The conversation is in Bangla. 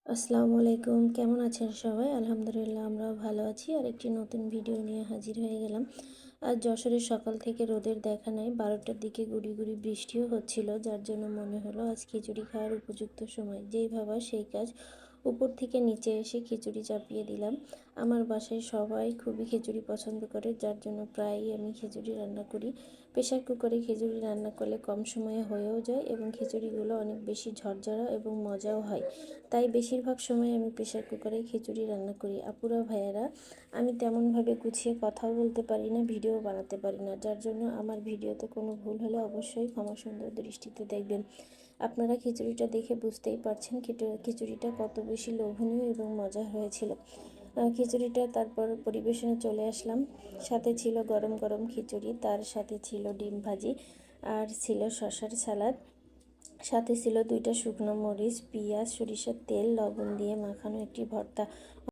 আসসালামু আলাইকুম, কেমন আছেন সবাই? আলহামদুলিল্লাহ আমরাও ভালো আছি। আর একটি নতুন ভিডিও নিয়ে হাজির হয়ে গেলাম। আজ যশোরের সকাল থেকে রোদের দেখা নাই, 12টার দিকে গুড়ি গুড়ি বৃষ্টিও হচ্ছিল, যার জন্য মনে হলো আজ খিচুড়ি খাওয়ার উপযুক্ত সময়। যেই ভাবা সেই কাজ, উপর থেকে নিচে এসে খিচুড়ি চাপিয়ে দিলাম। আমার বাসায় সবাই খুবই খিচুড়ি পছন্দ করে, যার জন্য প্রায়ই আমি খিচুড়ি রান্না করি। প্রেশার কুকারে খিচুড়ি রান্না করলে কম সময়ে হয়েও যায় এবং খিচুড়িগুলো অনেক বেশি ঝরঝরা এবং মজাও হয়। তাই বেশিরভাগ সময় আমি প্রেশার কুকারে খিচুড়ি রান্না করি। আপুরা ভাইয়ারা, আমি তেমনভাবে গুছিয়ে কথাও বলতে পারি না, ভিডিও বানাতে পারি না, যার জন্য আমার ভিডিওতে কোনো ভুল হলে অবশ্যই ক্ষমা সুন্দর দৃষ্টিতে দেখবেন। আপনারা খিচুড়িটা দেখে বুঝতেই পারছেন খিচুড়িটা কত বেশি লোভনীয় এবং মজা হয়েছিল। খিচুড়িটা তারপর পরিবেশনে চলে আসলাম। সাথে ছিল গরম গরম খিচুড়ি, তার সাথে ছিল ডিম ভাজি, আর ছিল শসার সালাদ। সাথে ছিল 2টা শুকনো মরিচ, পেঁয়াজ, সরিষার তেল, লবণ দিয়ে মাখানো একটি ভর্তা।